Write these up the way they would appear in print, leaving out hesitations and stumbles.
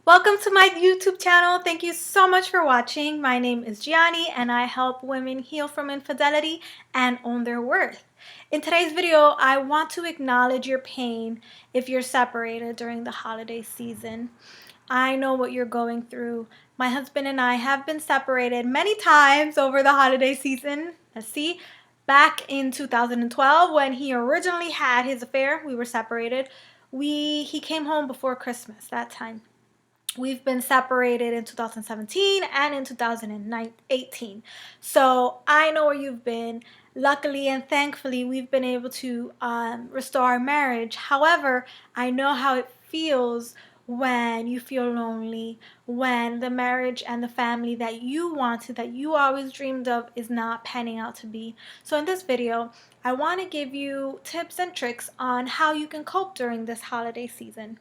Welcome to my YouTube channel. Thank you so much for watching. My name is Gianni and I help women heal from infidelity and own their worth. In today's video, I want to acknowledge your pain if you're separated during the holiday season. I know what you're going through. My husband and I have been separated many times over the holiday season. Let's see. Back in 2012, when he originally had his affair, we were separated. He came home before Christmas that time. We've been separated in 2017 and in 2018. So I know where you've been. Luckily and thankfully, we've been able to restore our marriage. However, I know how it feels when you feel lonely, when the marriage and the family that you wanted, that you always dreamed of, is not panning out to be. So in this video, I want to give you tips and tricks on how you can cope during this holiday season.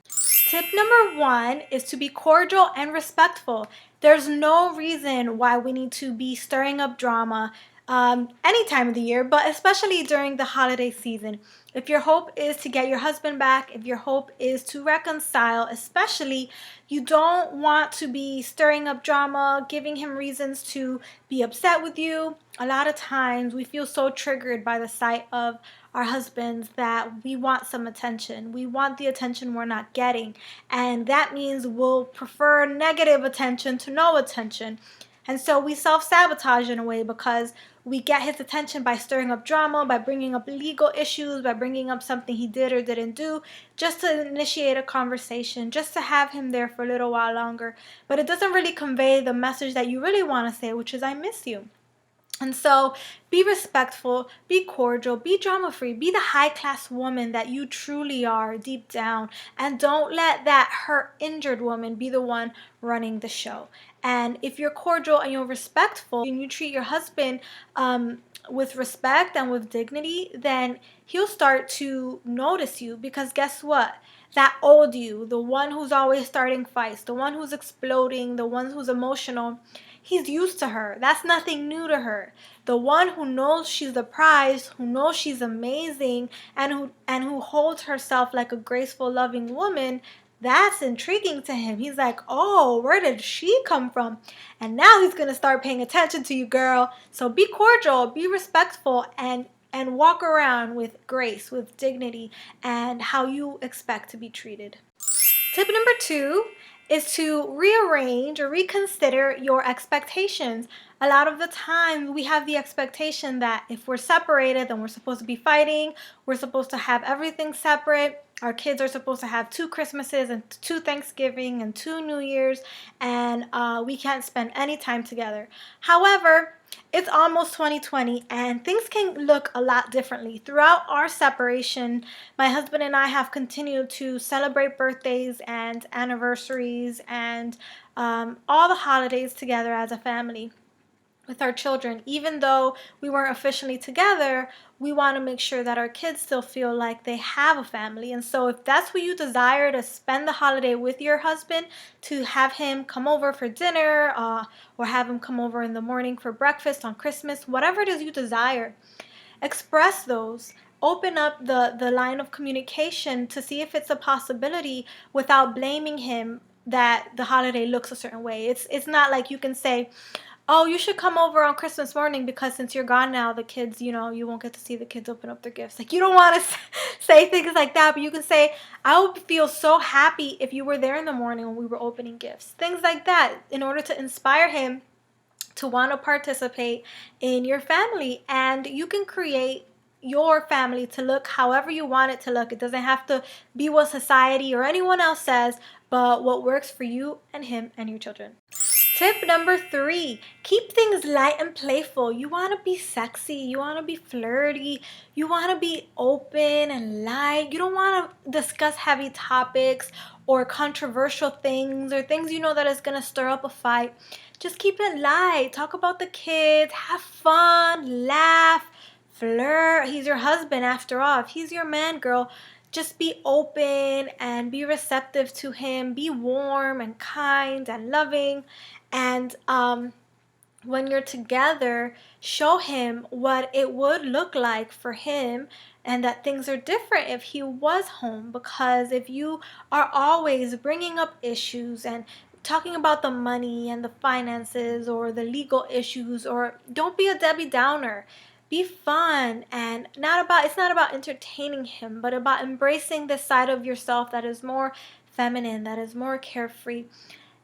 Tip number 1 is to be cordial and respectful. There's no reason why we need to be stirring up drama any time of the year, but especially during the holiday season. If your hope is to get your husband back, if your hope is to reconcile, especially, you don't want to be stirring up drama, giving him reasons to be upset with you. A lot of times we feel so triggered by the sight of our husbands that we want some attention. We want the attention we're not getting, and that means we'll prefer negative attention to no attention. And so we self-sabotage in a way because we get his attention by stirring up drama, by bringing up legal issues, by bringing up something he did or didn't do, just to initiate a conversation, just to have him there for a little while longer. But it doesn't really convey the message that you really want to say, which is, I miss you. And so be respectful, be cordial, be drama-free, be the high-class woman that you truly are deep down, and don't let that hurt, injured woman be the one running the show. And if you're cordial and you're respectful and you treat your husband with respect and with dignity, then he'll start to notice you, because guess what? That old you, the one who's always starting fights, the one who's exploding, the one who's emotional, he's used to her. That's nothing new to her. The one who knows she's the prize, who knows she's amazing, and who holds herself like a graceful, loving woman, that's intriguing to him. He's like, oh, where did she come from? And now he's going to start paying attention to you, girl. So be cordial, be respectful, and walk around with grace, with dignity, and how you expect to be treated. Tip number 2 is to rearrange or reconsider your expectations. A lot of the time we have the expectation that if we're separated, then we're supposed to be fighting, we're supposed to have everything separate. Our kids are supposed to have 2 Christmases and 2 Thanksgiving and 2 New Year's, and we can't spend any time together. However, it's almost 2020 and things can look a lot differently. Throughout our separation, my husband and I have continued to celebrate birthdays and anniversaries and all the holidays together as a family with our children. Even though we weren't officially together, we want to make sure that our kids still feel like they have a family. And so if that's what you desire, to spend the holiday with your husband, to have him come over for dinner or have him come over in the morning for breakfast on Christmas, whatever it is you desire, express those. Open up the line of communication to see if it's a possibility without blaming him that the holiday looks a certain way. It's not like you can say, oh, you should come over on Christmas morning because since you're gone now, the kids, you won't get to see the kids open up their gifts. Like, you don't want to say things like that, but you can say, I would feel so happy if you were there in the morning when we were opening gifts. Things like that, in order to inspire him to want to participate in your family. And you can create your family to look however you want it to look. It doesn't have to be what society or anyone else says, but what works for you and him and your children. Tip number 3, keep things light and playful. You want to be sexy, you want to be flirty, you want to be open and light. You don't want to discuss heavy topics or controversial things or things that is going to stir up a fight. Just keep it light. Talk about the kids, have fun, laugh, flirt. He's your husband after all. If he's your man, girl, just be open and be receptive to him. Be warm and kind and loving. And when you're together, show him what it would look like for him and that things are different if he was home. Because if you are always bringing up issues and talking about the money and the finances or the legal issues, or don't be a Debbie Downer. Be fun, and it's not about entertaining him, but about embracing this side of yourself that is more feminine, that is more carefree.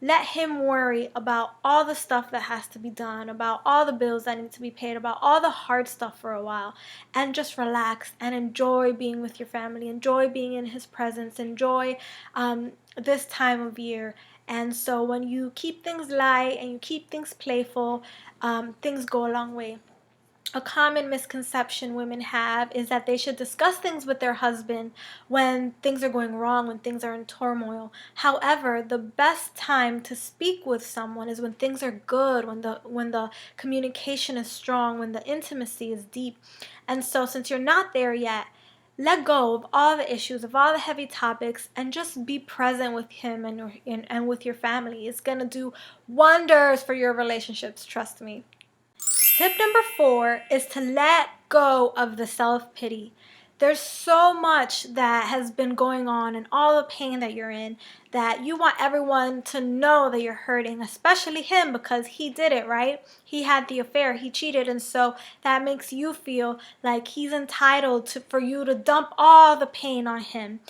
Let him worry about all the stuff that has to be done, about all the bills that need to be paid, about all the hard stuff for a while, and just relax and enjoy being with your family, enjoy being in his presence, enjoy this time of year. And so when you keep things light and you keep things playful, things go a long way. A common misconception women have is that they should discuss things with their husband when things are going wrong, when things are in turmoil. However, the best time to speak with someone is when things are good, when the communication is strong, when the intimacy is deep. And so since you're not there yet, let go of all the issues, of all the heavy topics, and just be present with him and with your family. It's going to do wonders for your relationships, trust me. Tip number 4 is to let go of the self-pity. There's so much that has been going on and all the pain that you're in that you want everyone to know that you're hurting, especially him because he did it, right? He had the affair, he cheated, and so that makes you feel like he's entitled for you to dump all the pain on him.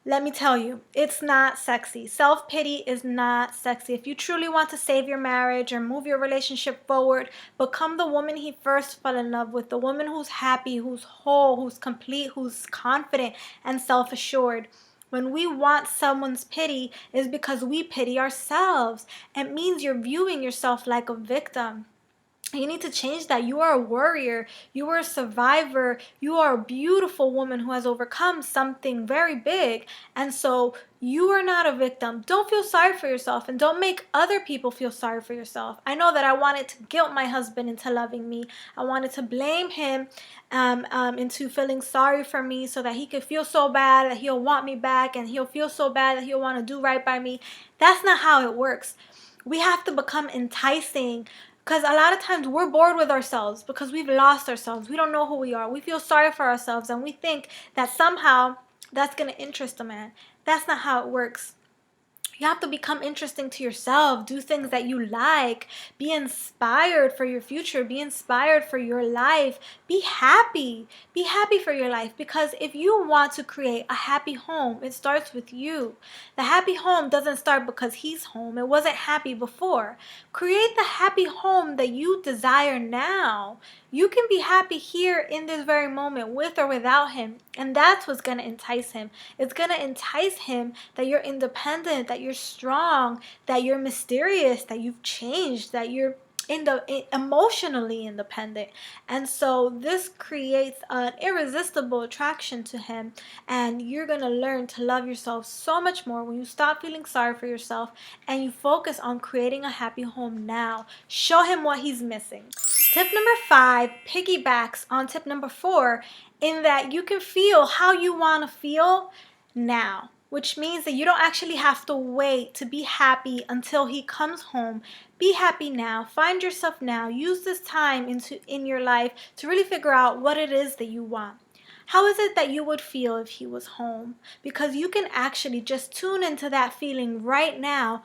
Let me tell you, it's not sexy. Self-pity is not sexy. If you truly want to save your marriage or move your relationship forward, become the woman he first fell in love with, the woman who's happy, who's whole, who's complete, who's confident and self-assured. When we want someone's pity, is because we pity ourselves. It means you're viewing yourself like a victim. You need to change that. You are a warrior. You are a survivor. You are a beautiful woman who has overcome something very big. And so you are not a victim. Don't feel sorry for yourself, and don't make other people feel sorry for yourself. I know that I wanted to guilt my husband into loving me. I wanted to blame him into feeling sorry for me so that he could feel so bad that he'll want me back, and he'll feel so bad that he'll want to do right by me. That's not how it works. We have to become enticing. Because a lot of times we're bored with ourselves because we've lost ourselves. We don't know who we are. We feel sorry for ourselves and we think that somehow that's going to interest a man. That's not how it works. You have to become interesting to yourself. Do things that you like. Be inspired for your future. Be inspired for your life. Be happy. Be happy for your life. Because if you want to create a happy home, it starts with you. The happy home doesn't start because he's home. It wasn't happy before. Create the happy home that you desire now. You can be happy here in this very moment with or without him. And that's what's going to entice him. It's going to entice him that you're independent, that you're strong, that you're mysterious, that you've changed, that you're emotionally independent. And so this creates an irresistible attraction to him, and you're going to learn to love yourself so much more when you stop feeling sorry for yourself and you focus on creating a happy home now. Show him what he's missing. Tip number 5 piggybacks on tip number 4 in that you can feel how you want to feel now, which means that you don't actually have to wait to be happy until he comes home. Be happy now. Find yourself now. Use this time in your life to really figure out what it is that you want. How is it that you would feel if he was home? Because you can actually just tune into that feeling right now.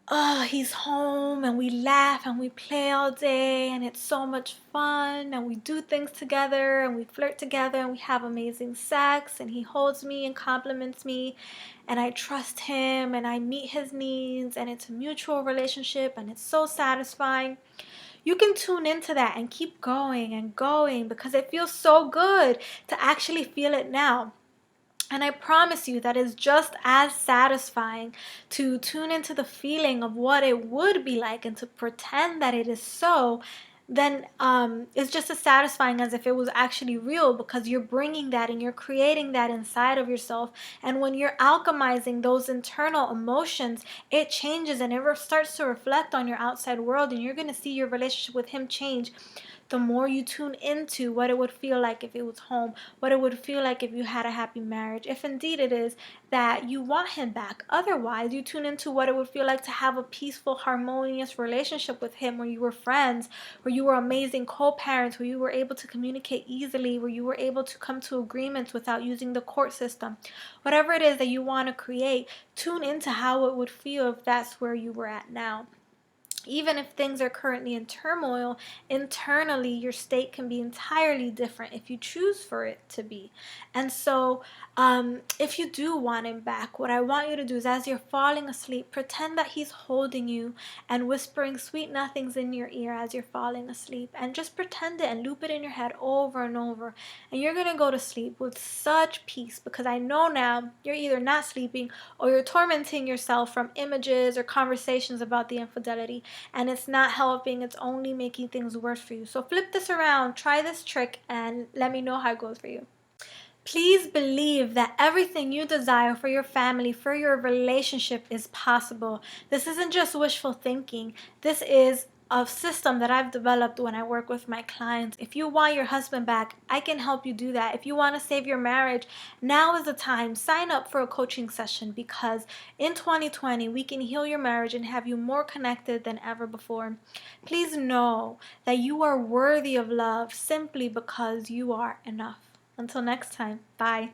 Oh, he's home, and we laugh and we play all day and it's so much fun, and we do things together and we flirt together and we have amazing sex, and he holds me and compliments me, and I trust him and I meet his needs, and it's a mutual relationship and it's so satisfying. You can tune into that and keep going and going because it feels so good to actually feel it now. And I promise you that is just as satisfying to tune into the feeling of what it would be like and to pretend that it is so. Then it's just as satisfying as if it was actually real, because you're bringing that and you're creating that inside of yourself. And when you're alchemizing those internal emotions, it changes and it starts to reflect on your outside world, and you're going to see your relationship with him change the more you tune into what it would feel like if it was home, what it would feel like if you had a happy marriage, if indeed it is that you want him back. Otherwise, you tune into what it would feel like to have a peaceful, harmonious relationship with him, where you were friends, where you were amazing co-parents, where you were able to communicate easily, where you were able to come to agreements without using the court system. Whatever it is that you want to create, tune into how it would feel if that's where you were at now. Even if things are currently in turmoil, internally your state can be entirely different if you choose for it to be. And so, if you do want him back, what I want you to do is, as you're falling asleep, pretend that he's holding you and whispering sweet nothings in your ear as you're falling asleep. And just pretend it and loop it in your head over and over. And you're going to go to sleep with such peace, because I know now you're either not sleeping or you're tormenting yourself from images or conversations about the infidelity, and it's not helping. It's only making things worse for you. So flip this around, try this trick, and let me know how it goes for you. Please believe that everything you desire for your family, for your relationship, is possible. This isn't just wishful thinking. This is a system that I've developed when I work with my clients. If you want your husband back, I can help you do that. If you want to save your marriage, now is the time. Sign up for a coaching session, because in 2020, we can heal your marriage and have you more connected than ever before. Please know that you are worthy of love simply because you are enough. Until next time, bye.